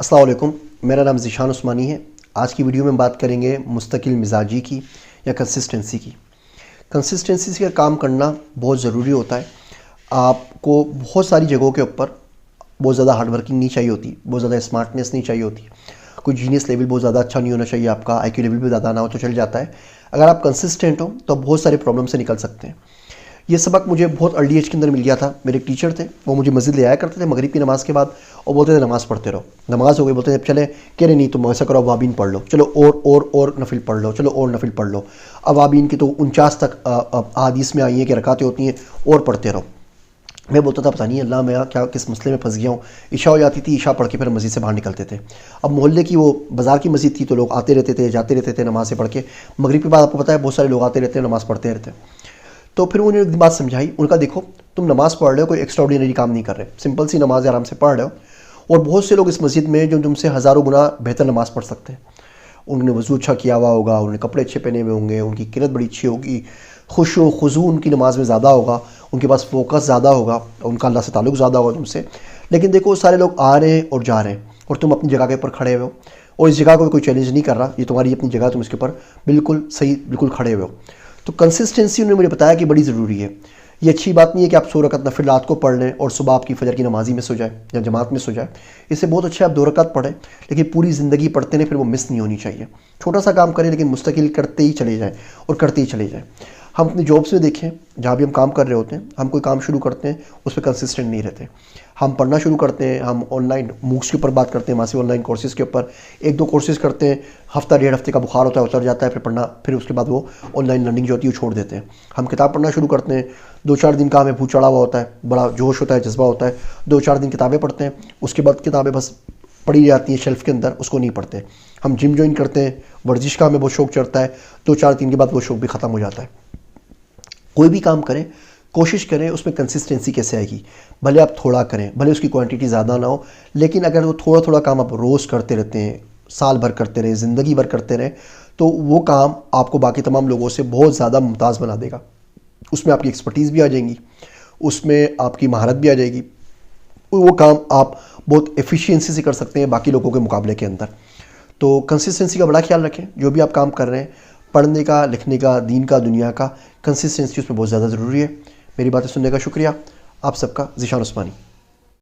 अस्सलाम वालेकुम, मेरा नाम ज़ीशान उस्मानी है। आज की वीडियो में बात करेंगे मुस्तकिल मिजाजी की या कंसिस्टेंसी की। कंसिस्टेंसी से काम करना बहुत ज़रूरी होता है। आपको बहुत सारी जगहों के ऊपर बहुत ज़्यादा हार्ड वर्किंग नहीं चाहिए होती, बहुत ज़्यादा स्मार्टनेस नहीं चाहिए होती, कोई जीनियस लेवल बहुत ज़्यादा अच्छा नहीं होना चाहिए, आपका आईक्यू लेवल भी ज़्यादा ना हो तो चल जाता है। अगर आप कंसिस्टेंट हो तो बहुत सारे प्रॉब्लम से निकल सकते हैं। ये सबक मुझे बहुत अर्ली एज के अंदर मिल गया था। मेरे एक टीचर थे, वो मुझे मस्जिद ले आया करते थे मगरिब की नमाज़ के बाद और बोलते थे नमाज़ पढ़ते रहो। नमाज़ हो गई, बोलते थे अब चले, कह रहे नहीं तुम ऐसा करो अवाबीन पढ़ लो, चलो और नफिल पढ़ लो, चलो और नफिल पढ़ लो। अवाबीन की तो 49 तक अहादीस में आई है कि रकातें होती हैं और पढ़ते रहो। मैं बोलता था पता नहीं अल्लाह मैं क्या किस मसले में फंस गया हूँ। इशा हो जाती थी, इशा पढ़ के फिर मस्जिद से बाहर निकलते थे। अब मोहल्ले की वो बाज़ार की मस्जिद थी तो लोग आते रहते थे, जाते रहते थे नमाज़ से पढ़ के। मगरिब के बाद आपको पता है बहुत सारे लोग आते रहते हैं, नमाज़ पढ़ते रहते हैं। तो फिर उन्होंने एक बात समझाई, उनका देखो तुम नमाज़ पढ़ रहे हो, कोई एक्स्ट्रा ऑर्डिनरी काम नहीं कर रहे, सिंपल सी नमाज आराम से पढ़ रहे हो। और बहुत से लोग इस मस्जिद में जो तुमसे हज़ारों गुना बेहतर नमाज़ पढ़ सकते हैं। उन्होंने वज़ू अच्छा किया हुआ होगा, उन्होंने कपड़े अच्छे पहने हुए होंगे, उनकी किरत बड़ी अच्छी होगी, खुशू खुजू उनकी नमाज में ज़्यादा होगा, उनके पास फोकस ज़्यादा होगा, उनका अल्लाह से ताल्लुक़ ज़्यादा होगा तुमसे। लेकिन देखो सारे लोग आ रहे हैं और जा रहे हैं और तुम अपनी जगह के ऊपर खड़े हुए हो और इस जगह को कोई चैलेंज नहीं कर रहा, ये तुम्हारी अपनी जगह, तुम इसके ऊपर बिल्कुल सही बिल्कुल खड़े हुए हो। तो कंसिस्टेंसी उन्होंने मुझे बताया कि बड़ी ज़रूरी है। ये अच्छी बात नहीं है कि आप 100 रकत नफिल रात को पढ़ लें और सुबह आपकी फजर की नमाजी में सो जाए या जमात में सो जाए। इससे बहुत अच्छा आप 2 रकत पढ़ें, लेकिन पूरी ज़िंदगी पढ़ते नहीं, फिर वो मिस नहीं होनी चाहिए। छोटा सा काम करें लेकिन मुस्तकिल करते ही चले जाएँ और करते ही चले जाएँ। हम अपनी जॉब्स में देखें, जहाँ भी हम काम कर रहे होते हैं, हम कोई काम शुरू करते हैं उस पर कंसिस्टेंट नहीं रहते। हम पढ़ना शुरू करते हैं, हम ऑनलाइन मूक्स के ऊपर बात करते हैं, मासिक ऑनलाइन कोर्सेज़ के ऊपर 1-2 कोर्सेज़ करते हैं, हफ्ता 1.5 हफ्ते का बुखार होता है, उतर जाता है, फिर पढ़ना, फिर उसके बाद वो ऑनलाइन लर्निंग जो होती है वो छोड़ देते हैं। हम किताब पढ़ना शुरू करते हैं, 2-4 दिन का हमें भूत चढ़ा हुआ होता है, बड़ा जोश होता है, जज्बा होता है, 2-4 दिन किताबें पढ़ते हैं, उसके बाद किताबें बस पड़ी जाती हैं शेल्फ़ के अंदर, उसको नहीं पढ़ते। हम जिम ज्वाइन करते हैं, वर्जिश का हमें बहुत शौक़ चढ़ता है, 2-4 दिन के बाद वो शौक़ भी ख़त्म हो जाता है। कोई भी काम करें, कोशिश करें उसमें कंसिस्टेंसी कैसे आएगी। भले आप थोड़ा करें, भले उसकी क्वांटिटी ज़्यादा ना हो, लेकिन अगर वो थोड़ा थोड़ा काम आप रोज़ करते रहते हैं, साल भर करते रहें, ज़िंदगी भर करते रहें, तो वो काम आपको बाकी तमाम लोगों से बहुत ज़्यादा मुमताज़ बना देगा। उसमें आपकी एक्सपर्टीज़ भी आ जाएंगी, उसमें आपकी महारत भी आ जाएगी, वो काम आप बहुत एफिशिएंसी से कर सकते हैं बाकी लोगों के मुकाबले के अंदर। तो कंसिस्टेंसी का बड़ा ख्याल रखें। जो भी आप काम कर रहे हैं, पढ़ने का, लिखने का, दीन का, दुनिया का, कंसिस्टेंसी उसमें बहुत ज़्यादा ज़रूरी है। मेरी बातें सुनने का शुक्रिया। आप सबका ज़ीशान उस्मानी।